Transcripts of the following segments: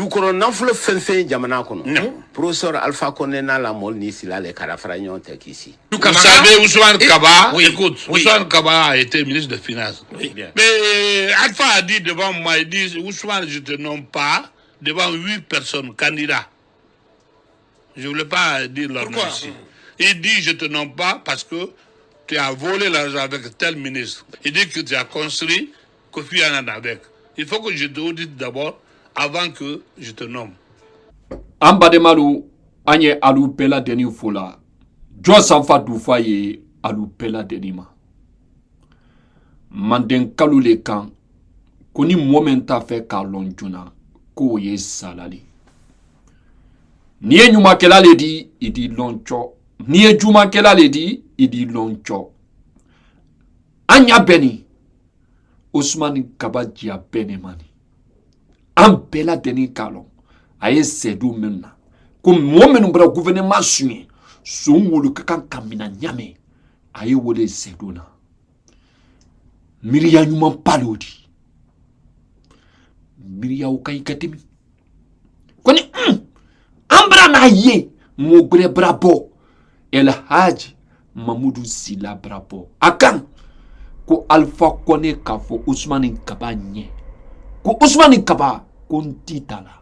du koro nanfolo fenfen jamana kono professeur Alpha Condé na la mol ni sila le karafara nyon tek ici. Vous savez, Ousmane Kaba, écoute, Ousmane Kaba a été ministre des Finances. Mais Alpha a dit devant moi, il dit, Ousmane, je te nomme pas devant 8 personnes candidats. Je ne voulais pas dire leur nom ici. Il dit, je te nomme pas parce que tu as volé l'argent avec tel ministre. Il dit que tu as construit Kofi Annan avec. Il faut que je te audite d'abord avant que je te nomme. Ambademalu, Anye Alou Pela Deni Fola. Jo Sanfa Doufaye Alou Pela Denima. Manden Kalou le kan. Koni momenta fe kalon juna. Ko ye salali. Niye nyuma kela le di, idi loncho. Niye juma kela le di, idi loncho. Anya beni. Ousmane Kaba jia bene mani. Ambela deni kalon. Aye sedu menna. Comme momenu bra gouvernement suye. Songolu kakan kamina nyame. Aye wole seduna. Miriya nyuman palodi. Miriya ukai katimi. Koni ambra na ye mogre brabo. El Haji Mamoudou Sila brabo. Akan ko Alpha Condé kafo Ousmane Kaba nye. Ko Ousmane Kaba kontitala.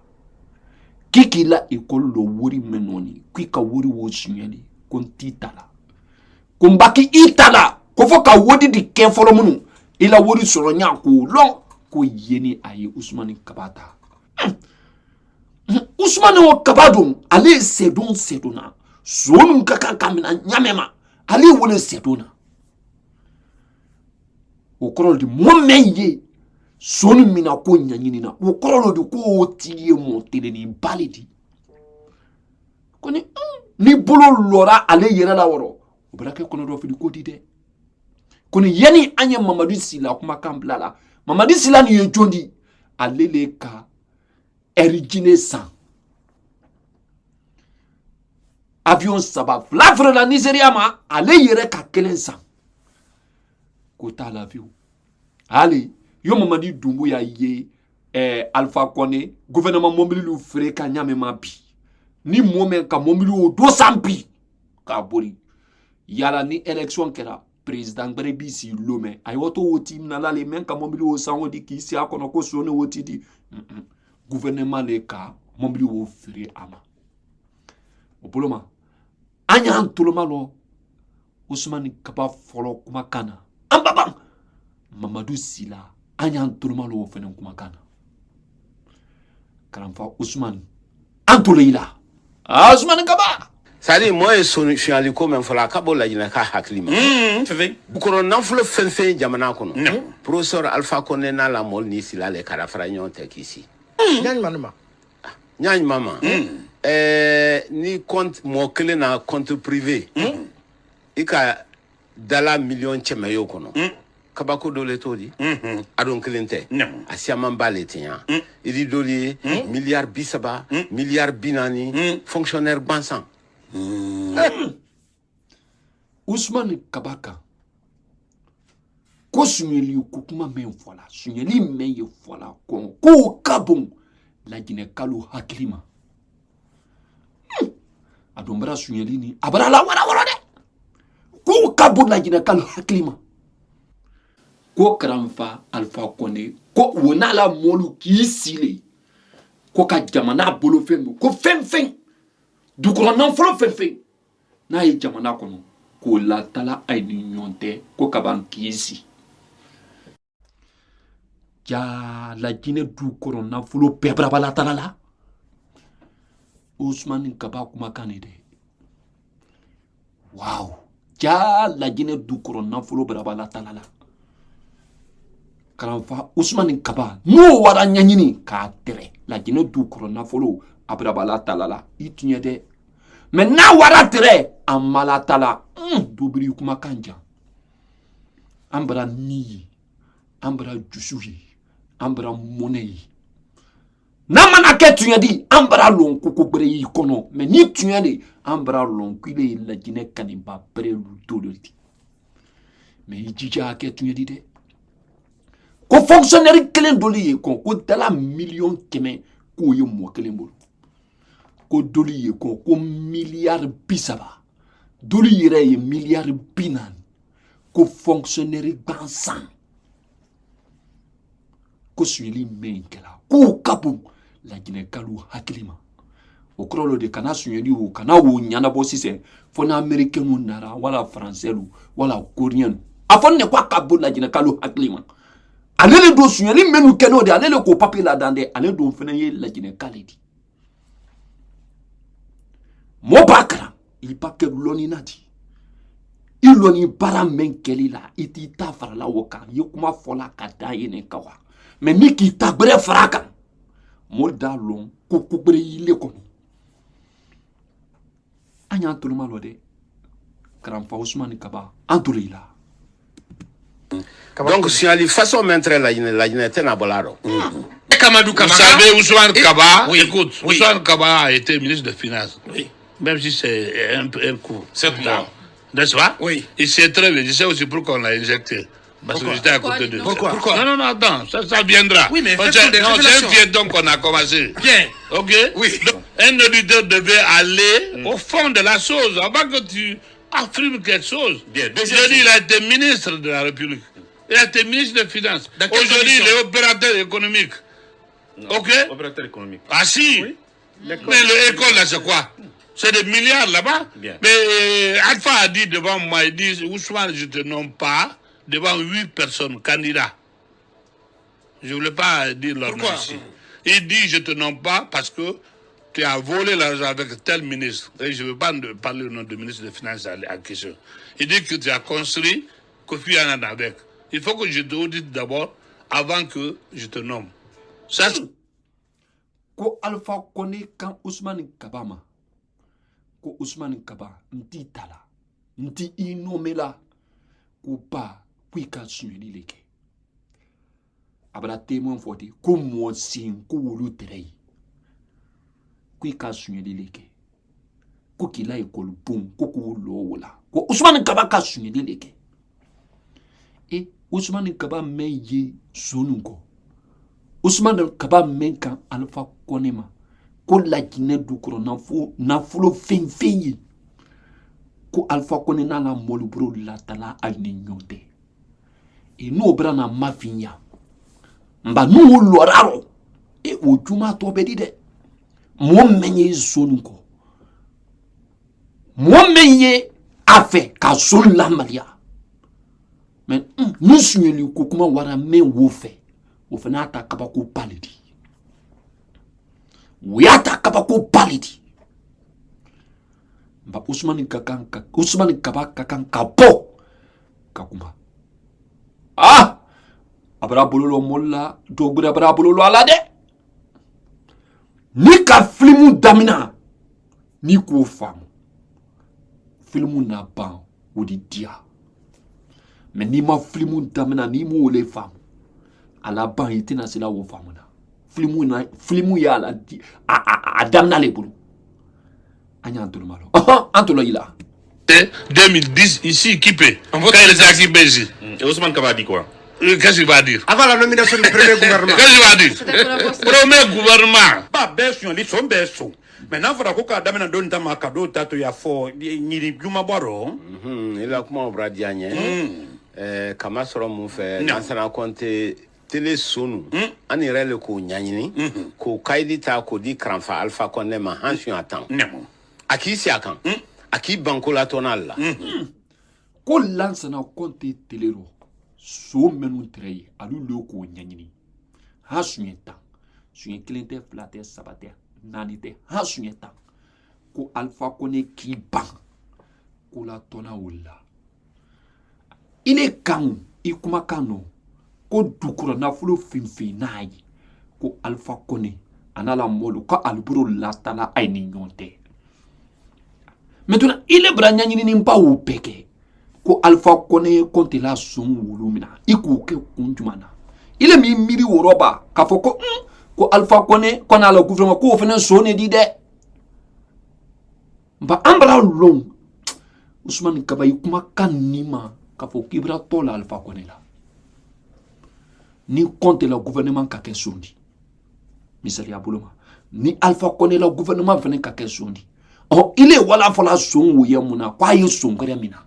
Kiki la école lo wuri menoni. Kika wuri wo sunyeli kontitala. Kumbaki itala. Kofo ka wodi di kenfolo munu. Ila wuri soronya ko long ko yeni aye Ousmane Kabata. Ousmane o Kabadon ale sedona. Sonu kaka kamina nyamema. Ale wole sedona. O korol di momenye. Sonu mina ko nyanyini na. O korol di ko tiye montele ni balidi. Koni ni bolo lora ale yera la woro. O brake kono do fidi ko dide. Koni yeni anye Mamadou Sila kuma kamblala. Mamadou Sila ni yejondi. Alele ka erigine san. Avion saba. Flavre la Nigeria ma. Ale yere ka kelen san. Kota l'avion. Ale. Yo Mamadi Doumbou ya ye. Alpha Condé. Gouvernement mobile ou fere ka nyame ma bi. Ni momen ka mobile ou 200 bi. Ka bori. Yala ni élection kera. Président Brebi si lome. Ay woto woti nala le men ka mobile ou sango di ki si akono ko sone woti di. Gouvernement le ka mobile ou fere ama. Opoloma. Anya antoloma lo. Ousmane Kaba folo kuma kana. Ambabam. Mamadou Sila. Anya antoloma lo fene kuma kana. Karamfa Ousmane. Antoleila. Ousmane Kaba. Sadi moi solution aliko men fola kabo la jina ka haklima. Feve. Bukoro nanfolo fenfen jamana kono. Professeur Alpha Condé na la mol ni sila le karafara nyon tek ici. Nyany mama. Ni compte mo kele na compte privé. Ika dala million chemayo kono. Kabako dole todi. Adon kelente. Asiaman baletinya. Idi doli milliard bisaba, milliard binani, fonctionnaire bansan. Ousmane Kabaka. Ko sunyeli kukuma men fola. Sunyeli men ye fola. Ko kabon. La jine kalu haklima. Adombra sunyeli ni. Abara la wara de. Ko kabon la jine kalu haklima. Ko karamfa Alpha Condé. Ko wonala molu ki sile. Ko ka jamana bolo fembo. Ko fem. Du koro nan folo fem. Na ye jamana kono. Ko la tala ay ni nyonte. Ko kaban kisi. Ja la jine du koro nan folo pebra bala tala la. Ousmane Kaba kuma kanide. Wow. Ja la jine du koro nan folo bala tala la. Karamfa Ousmane Kaba. No wara nyanyini ka tere. La jine du koro nan folo abrabala tala la. Itunye de. Mais na wara tere amalatala dobiri kuma kanja ambra ni ambra jusuhi ambra monei na mana ke tunyadi ambra lon koko bere yi kono mais ni tunyadi ambra lon kile la jine kanimba bere lu doloti mais ijija ke tunyadi de ko fonctionnaire kelen doli ko dala million keme k'o ye mɔɔ kelen bolo ko dolu ye ko miliyari 30 dolu yɛrɛ ye miliyari 40 ko fonctionnaire gansan ko suɲɛli mɛn kɛla k'o ka bon laginɛkaliw hakili ma o kɔrɔ lo de kana suɲɛli o kana o ɲanabɔ sisan fo na américainw nara wala françailu wala coréen a fɔ ne ko a ka bon laginɛkaliw hakili ma ale le don suɲɛli mɛnu kɛ n'o de ale le ko papier la dan dɛ ale don fɛnɛ ye laginɛkali di mɔɔ b'a kalan i b'a kɛ lɔnni na di i lɔnni baara mɛn kɛli la i t'i ta farala o kan i ye kuma fɔla ka da ye ne kan wa mais ni k'i ta bɛrɛ fara kan mɔɔ da lɔn ko kubere yile kɔnɔ an y'an toluma lɔ dɛ karamfa Ousmane Kaba an tolo i la donc suɲɛli façon mɛn tɛ Laginɛ tɛ na bɔla rɔ Kamadou Kamara. Vous savez, Ousmane Kaba, écoute, Ousmane Kaba a été ministre des Finances. Oui. Même si c'est un coup. N'est-ce pas? Oui. Il sait très bien. Je sais aussi pourquoi on l'a injecté. Parce que j'étais à côté de lui. Pourquoi? Non, attends, ça viendra. Oui, mais c'est un piéton qu'on a commencé. Bien. Ok? Oui. Donc, un auditeur devait aller au fond de la chose avant que tu affirmes quelque chose. Bien. Je dis, il a été ministre de la République. Il a été ministre des Finances. Aujourd'hui, il est opérateur économique. Ok? Opérateur économique. Ah si. Oui. Mais l'école là, c'est quoi? C'est des milliards là-bas. Bien. Mais Alpha a dit devant moi, il dit, Ousmane, je te nomme pas devant 8 personnes candidats. Je ne voulais pas dire leur nom ici. Il dit, je te nomme pas parce que tu as volé l'argent avec tel ministre. Et je ne veux pas parler au nom du ministre des Finances à question. Il dit que tu as construit Kofi Annan avec. Il faut que je te audite d'abord avant que je te nomme. Ça, ko Alpha Koné kan Ousmane Kaba ma ko Ousmane Kaba nti tala nti inomela ko ba ko i ka suɲɛli le kɛ a bɛra témoin fɔ ten ko mɔɔ sen ko wolu tɛrɛ ye ko i ka suɲɛli le kɛ ko k'i la école bon ko k'o lɔ o la ko Ousmane Kaba ka suɲɛli le kɛ e Ousmane Kaba mɛn ye sonu kɔ Ousmane Kaba mɛn kan Alpha Koné ma ko Laginɛ dukɔrɔ nafolo fɛn ye ko Alpha Koné n'a la mɔlibolo latala hali ni ɲɔgɔn tɛ n'o bɛra na mafin ya nba n'o lɔra rɔ o juma tɔ bɛ di dɛ mɔɔ mɛn ye sonu kɔ mɔɔ mɛn ye a fɛ ka sonu lamaliya mais ni suɲɛli ko kuma wara mɛn wo fɛ o fana y'a ta kabako ba le di o y'a ta kabako ba le di nba Ousmane Kaba ka kan ka bɔ ka kuma a bɛra bolo lɔ mɔli la dɔw bɛra bɛra bolo lɔ a la dɛ ni ka filimu damina ni k'o faamu filimu na ban o de diya mais n'i ma filimu damina n'i m'o le faamu a laban i tɛna se la o faamu na filimu y'a la a damina le bolo an y'an tolo ma lɔ an tolo i la 2010 ici équipé. Quand il était équipé ici. Et Ousmane Kaba a dit quoi? Qu'est-ce qu'il va dire? Avant la nomination du premier gouvernement. Qu'est-ce qu'il va dire? Premier gouvernement. Pas besoin, ils sont besoin. Maintenant, il faudra qu'on ait un don dans ma cadeau, tato ya fo, ni juma baro. Il a comment on va dire kama sɔrɔ mun fɛ n'an sera compter télé sonu an yɛrɛ le k'o ɲɛɲini k'o kayidi ta k'o di karanfa Alpha Koné ma an suɲɛ tan a k'i si a kan a k'i banko la tɔnal la ko Lansana Conté télé rɔ so minnu tɛrɛ ye alu le k'o ɲɛɲini han suɲɛ tan suɲɛ kelen tɛ fila tɛ saba tɛ naani tɛ han suɲɛ tan ko Alpha Koné k'i ban ko la tɔna wulila i ne kan i kumakan nɔ ko dukɔrɔ nafolo finfin n'a ye ko Alpha Koné a n'a la mɔlu ko aliburu latala a ye ni ɲɔgɔn tɛ maintenant i le bara ɲɛɲinini ba o bɛɛ kɛ ko Alpha Koné ye Conté la sɔn wulu min na i k'o kɛ kun jumɛn na i le m'i miiri o yɔrɔ ba k'a fɔ ko Alpha Koné kɔni a la gouvernement k'o fana sɔn ne di dɛ nka an bara lɔn Ousmane Kaba i kumakan ni ma k'a fɔ k'i bɛra tɔ la Alpha Koné la ni Conté la gouvernement ka kɛ sɔn di misaliya bolo ma ni Alpha Condé la gouvernement fana ka kɛ son di il est wala fɔla son wo ye mun na ko a ye son kɛrɛ min na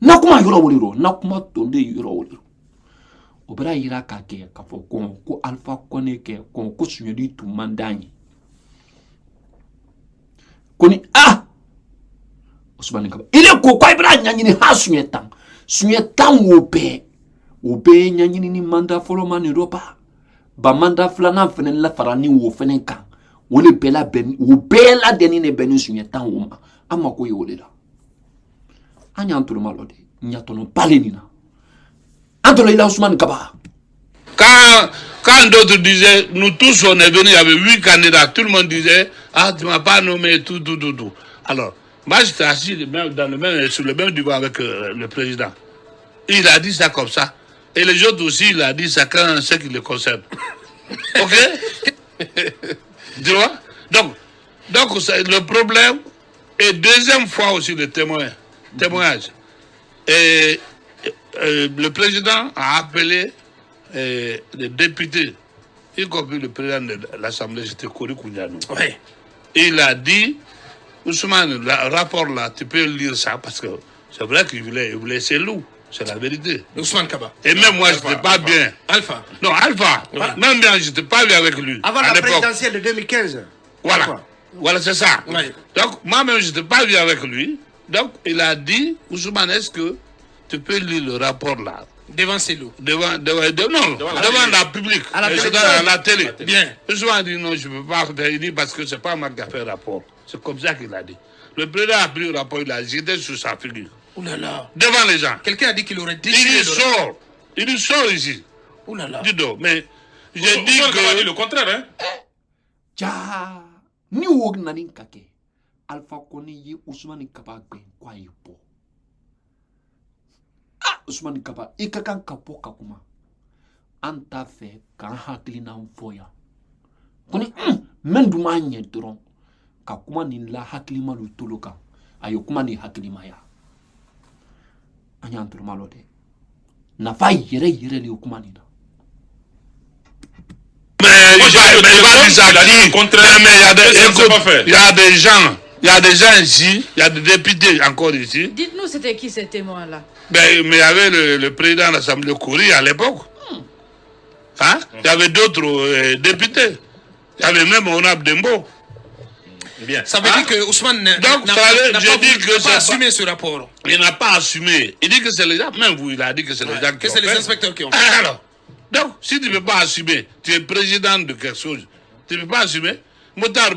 na kuma yɔrɔ wele ro na kuma tonde yɔrɔ wele o bɛra yira k'a kɛ k'a fɔ ko Alpha Condé kɛ ko suɲɛli tun man d'an ye ko ni Ousmane Kaba il est ko i bɛra ɲaɲini ha suɲɛ tan wo bɛɛ ɲaɲini ni mandat fɔlɔ ma ni roba ba mandat filanan fɛnɛ la fara ni wo fɛnɛ kan o bɛɛ ladɛnni ne bɛn ni suɲɛ tan wo ma an mako ye o de la an y'an toloma lɔ de ɲatɔnɔ bale nin na an tɔlɔ ila Ousmane Kaba. Quand d'autres disaient, nous tous on est venus, il y avait 8 candidats, tout le monde disait, tu m'as pas nommé, tout. Alors, moi j'étais assis sur le même divan avec le président. Il a dit ça comme ça. Et les autres aussi, il a dit chacun ce qui le concerne. Ok? Tu vois? Donc le problème, et deuxième fois aussi le témoignage. Et le président a appelé les députés, y compris le président de l'Assemblée, c'était Kori Kounianou. Ouais. Il a dit, Ousmane, le rapport là, tu peux lire ça, parce que c'est vrai qu'il voulait c'est loup, c'est la vérité. Ousmane Kaba. Et même moi, je n'étais pas bien. Alpha. Non, Alpha. Ouais. Même bien, je n'étais pas bien avec lui. Avant la présidentielle de 2015. Voilà, c'est ça. Ouais. Donc, moi-même, je n'étais pas bien avec lui. Donc, il a dit, Ousmane, est-ce que tu peux lire le rapport là? Devant Célou. Devant la public. À la télé. Bien. Ousmane a dit non, je ne peux pas faire. Il dit parce que ce n'est pas moi qui ai fait le rapport. C'est comme ça qu'il a dit. Le président a pris le rapport, il a jeté sur sa figure. Ouh là là. Devant les gens. Quelqu'un a dit qu'il aurait déchiré. Il sort ici. Ouh là là. Dis donc, mais j'ai dit que... dit le contraire, hein. Ja, ni wog nanin kake. Alpha Condé ye Ousmane Kaba gben kwa ye po. Ousmane Kaba i ka kan ka bɔ ka kuma an t'a fɛ k'an hakilina fɔ yan ko ni min dun b'a ɲɛ dɔrɔn ka kuma nin la hakilima lu tolo kan a ye kuma nin hakilimaya an y'an toloma lɔ dɛ nafa yɛrɛ de ye kuma nin na. Mais il y a des gens ici, il y a des députés encore ici. Dites-nous, c'était qui ces témoins-là? Mais il y avait le président de l'Assemblée Koury à l'époque. Hein? Il y avait d'autres députés. Il y avait même Onab Dembo. Bien. Ça veut dire que Ousmane n'a pas assumé ce rapport. Il n'a pas assumé. Il dit que c'est les gens, même vous, il a dit que c'est les gens qui ont fait. Que c'est les inspecteurs qui ont fait. Alors, donc, si tu ne peux pas assumer, tu es président de quelque chose, tu ne peux pas assumer. Moutar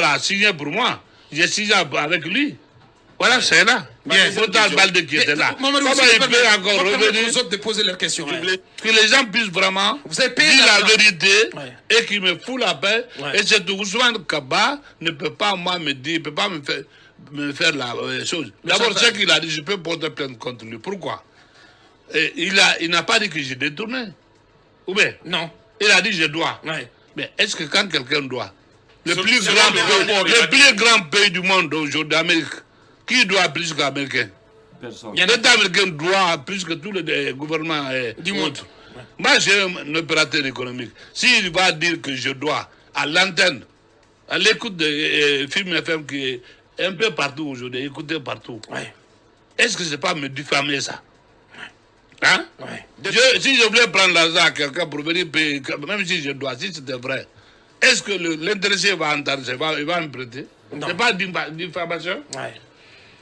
a signé pour moi. J'ai signé avec lui. Voilà, c'est là. Moutar Baldé qui était là. Comment il peut encore revenir aux autres de poser leurs questions? Que les gens puissent vraiment dire la vérité et qu'ils me foutent la paix. Et c'est tout. Ousmane Kaba ne peut pas, moi, me dire, ne peut pas me faire la chose. D'abord, ce qu'il a dit, je peux porter plainte contre lui. Pourquoi? Il n'a pas dit que j'ai détourné. Ou bien? Non. Il a dit je dois. Mais est-ce que quand quelqu'un doit, le plus grand pays du monde aujourd'hui, d'Amérique, qui doit plus qu'Américain? Personne. L'État américain doit plus que tous les gouvernements du monde. Moi, j'ai un opérateur économique. S'il va dire que je dois à l'antenne, à l'écoute de Film FM qui est un peu partout aujourd'hui, écouté partout, est-ce que c'est pas me diffamer ça? Hein? Si je voulais prendre l'argent à quelqu'un pour venir payer, même si je dois, si c'était vrai, est-ce que l'intéressé va entendre, il va me prêter? C'est pas diffamation?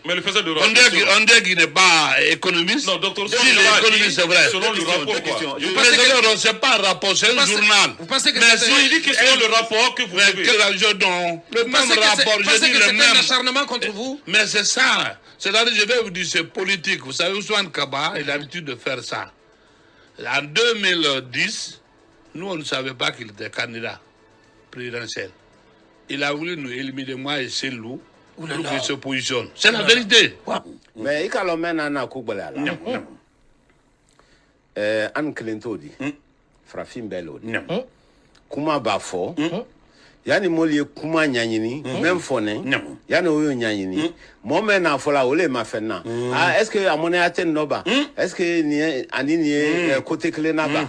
Mais le faisait de on dit qu'il n'est pas économiste. Non, docteur, si l'économiste, c'est vrai. Selon le rapport, quoi. C'est pas un rapport, c'est un journal. Vous pensez que il dit que selon le rapport que vous avez. Le même rapport, je dis le même. C'est un acharnement contre vous? Mais c'est ça. C'est-à-dire, je vais vous dire, c'est politique. Vous savez, Ousmane Kaba, il a l'habitude de faire ça. En 2010, nous, on ne savait pas qu'il était candidat présidentiel. Il a voulu nous éliminer, moi et Célou, pour qu'il se positionne. C'est la vérité. Mais il y a un homme Anne Clinton dit, Frafim Bello, Kuma Bafo, yani moli kuma nyanyini même foné yani oyo nyanyini moment na fola ole ma fenna est-ce que amone aten noba est-ce que ni ani ni côté clé na ba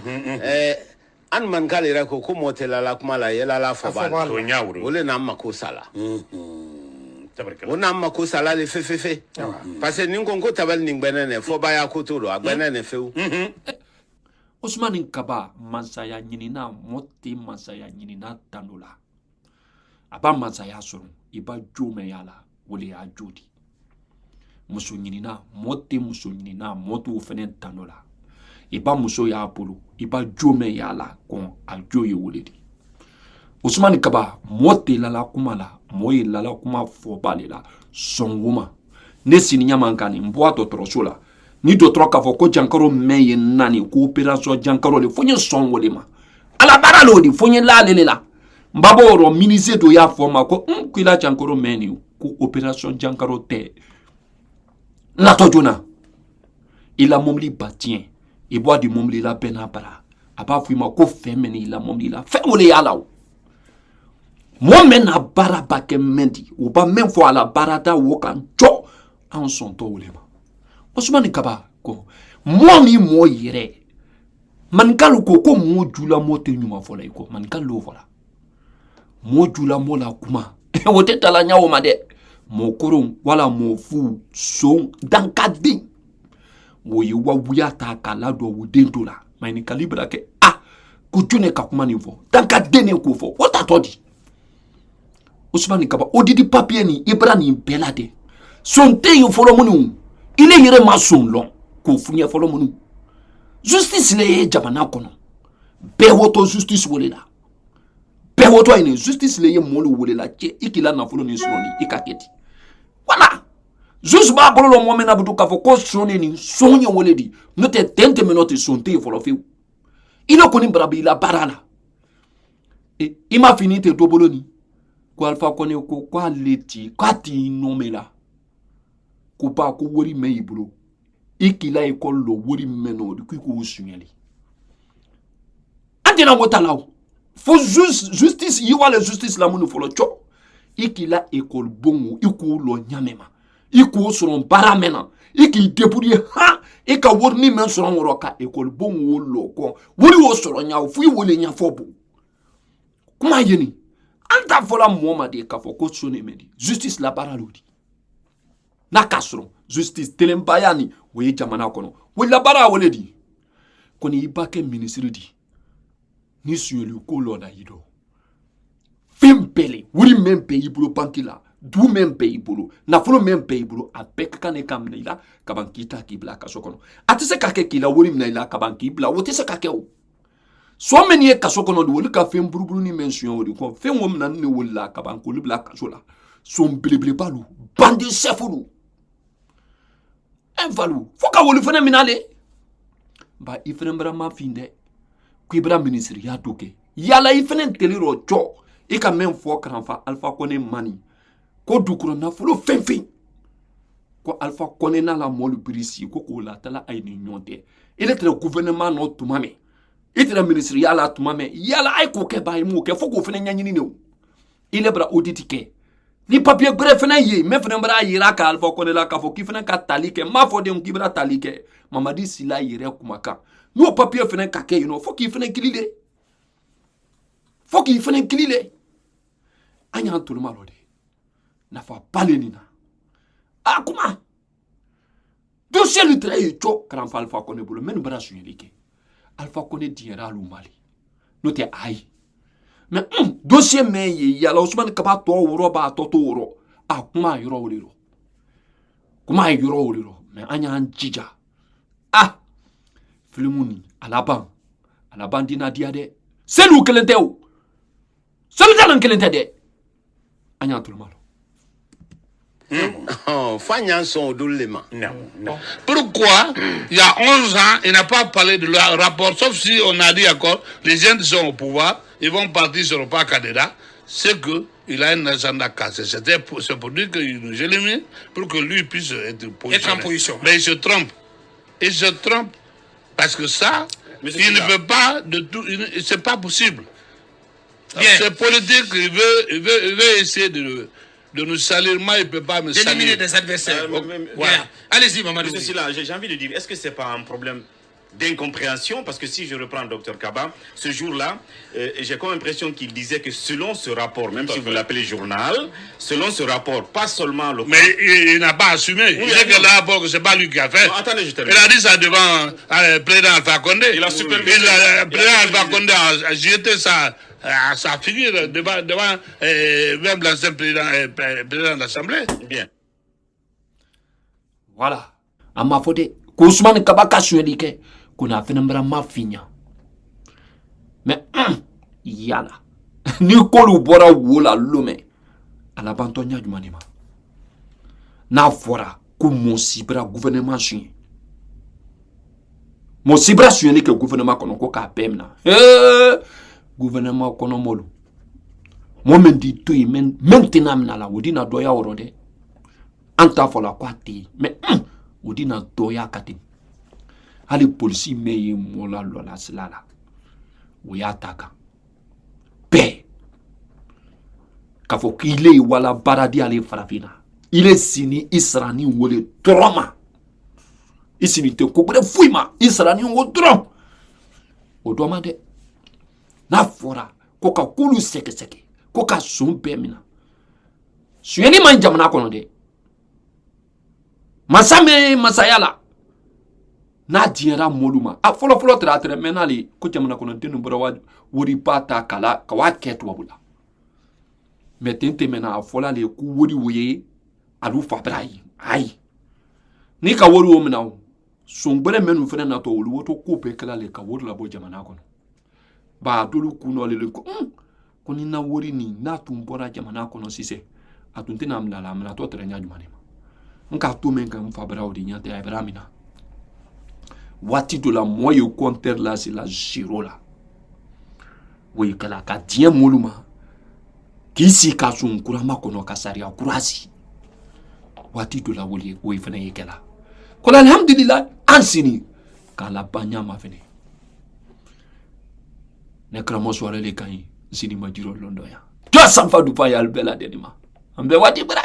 an man kale ra ko motela la kuma la yela la fobal to nyawru wole na mako sala wona mako sala le fe parce que ningo ko tabal ningbenene foba ya ko tolo agbenene feu Ousmane Kaba mansaya nyinina moti mansaya nyinina tanola aba mansaya soro iba jome yala wole ya jodi muso nyinina moti muso nyinina motu fenen tanola iba muso ya bolo iba jome yala kon a joye woledi Ousmane Kaba moti lala kuma la moyi lala kuma fobale la songuma ne sininya mankani mbwa dotoroso la ni dotoro ka fɔ ko jankaro meye nani ko opération jankaro le fonye songole ma ala bara lo di fonye la lele la mbabo ro ministre do ya fɔ ma ko kila jankaro meni ko opération jankaro te na to jona ila momli batien e bois di momli la pena bara aba fu ma ko fe meni ila momli la fe wole ya lawo mo men na bara ba ke mendi o ba men fo ala barata wo kan jo an son to wole ma Ousmane Kaba ko mo ni mo yere man kalu ko mo jula mo te nyuma fola ko man kalu fola mo jula mo la kuma wote tala nyawo ma de mo koron wala mo fu so dan kadin wo yi wa wuya ta kala do wo dento la mani kalibra ke ko june ka kuma ni fo dan kadin ko fo wota todi Ousmane Kaba odidi papier ni ibra ni belade sonte yo folo munu il est yere mason long ko funya folo munu justice le jamana kono be woto justice wolela be woto ine justice le ye molu wolela ke ikila na folo ni soni ikaketi voilà juste ba bolo mo mena budu ka fo ko soni ni sonye woledi no te tente menote sonte folo fi ilo koni brabi la barala e ima finite dobolo ni ko alfa kone ko kwa leti kwati nomela ko ba ko wori me ibro ikila école lo wori meno di ko sunyali andina wotalaw fo justice yi wala justice la munu folo cho ikila école bongo iko lo nyamema iko soron baramena iki depuri ha ika worni men soron woroka école bongo lo ko wori wo soron nyaw fu wole nya fobu kuma yeni anta fola muhammad ka fo ko sone medi justice la baralodi na kasro justice telembayani woye jamana kono wala bara woledi koni ibake ministre di ni suyelu ko loda yido fimpele wuri mempe ibulu bankila du mempe ibulu na folo mempe ibulu abek kane kamna ila kabankita kibla kaso kono atise kake kila wuri mna ila kabanki bla wotise kake o so meni e kaso kono woli ka fem buruburu ni mention wori ko fem wom na ne wolla kabanko libla kaso la so mbelebele balu bandi sefulu envalu foka wolu fana minale ba ifene brama finde ku ibra ministre ya doke yala ifene teliro cho e ka men fo kranfa alfa kone mani ko dukuro na fulo fenfen ko alfa kone na la molu brisi ko la tala ay ni nyonte ile tre gouvernement no tumame itre ministre yala tumame yala ay ko ke bay mu ke fo ko fene nyanyini ne ile bra audit ke ni papier gré fena ye me fena bra yira ka alfa kone la ka fo ki fena ka talike ma fo dem ki bra talike mamadi sila yire kumaka no papier fena ka ke fo ki fena kilile anya to malo de na fa palenina akuma dossier lu tray cho kran fa alfa kone bolo men bra sunyelike alfa kone diera lu mali no te ai mais dossier me ye yala Ousmane Kaba to woro ba to woro kuma yoro woliro mais anya anjija filmuni alaban dina diade selu kelente o selu dalan kelente de anya tout le mal Fagnan son doulema. Non. Pourquoi il y a 11 ans, il n'a pas parlé de leur rapport, sauf si on a dit encore, les gens qui sont au pouvoir, ils vont partir, ils ne seront pas candidats. C'est qu'il a un agenda cassé. C'est pour dire que je l'ai mis pour que lui puisse être en position. Mais il se trompe. Parce que ça, il ne peut pas de tout. C'est pas possible. C'est politique, il veut essayer de nous salir, moi il ne peut pas me salir. D'éliminer des adversaires. Voilà. Allez-y, Mamadou. J'ai envie de dire, est-ce que ce n'est pas un problème d'incompréhension, parce que si je reprends le docteur Kaba, ce jour-là, j'ai comme l'impression qu'il disait que selon ce rapport, même si vous l'appelez journal, selon ce rapport, pas seulement le... Mais il n'a pas assumé. Il dit que le rapport, c'est pas lui qui a fait. Non, attendez, je termine. Il a dit ça devant le président Alpha Condé. Il a supervisé. Le président Alpha Condé a jeté sa figure devant même l'ancien président de l'Assemblée. Bien. Voilà. A ma faute. Ousmane Kaba ka suyeli kɛ ko na fɛnɛ bara ma finya. Mais yala. Ni kolu bɔra wo la lomɛ. Ala bantɔ nya jumani ma. N'a fɔra ko Monsibra gouvernement suye. Monsibra suyeli kɛ gouvernement kɔnɔ ko k'a bɛɛ mina. Gouvernement kɔnɔ molu. Mo men di to yi maintenant mina la wodi na doya woro de. Anta fɔla ko ati mais wodi na doya kati. Hali polisi me ye mola lola silala. O y'a ta kan. Bɛɛ. K'a fɔ qu'il est wala baradi ale farafina. Il est sini Israni wole drama. Isini te ko bere fuima Israni wo drum. O doma de. Na fora ko ka kulu seke ko ka sun bɛɛ mina. Suyeni man jamana kɔnɔ de. Masame masayala. Na diɲɛra molu ma a fɔlɔ tɛrɛ mɛnali ko jamana kɔnɔ den bɔra wori ba ta kala ka wa kɛ tubabu la mais ten tɛmɛna a fɔla le ku wori woye alu fabra yi ayi ni ka wori o mina o songbɛrɛ mɛnu fɛnɛ natɔ olu woto ko bɛɛ kɛla le ka wori labɔ jamana kɔnɔ ba dolu kunɔ le ko ni na wori ni n'a tun bɔra jamana kɔnɔ sisan a tun tɛna mina la a mina tɔ tɛrɛ ɲa jumani ma nka to men kan fabra o de ɲa tɛ a bɛra mina wati do la moi au compteur là c'est la zéro là oui kala ka diɲɛ molu ma k'i si ka sun kurama kɔnɔ ka sariya kurasi wati do la woli o fana ye kɛla ko alhamdulillah an sini kala banya ma fene ne kramo soirée le kan sini ma jiro londo ya to sanfa du pa ya albela denima ambe wati bra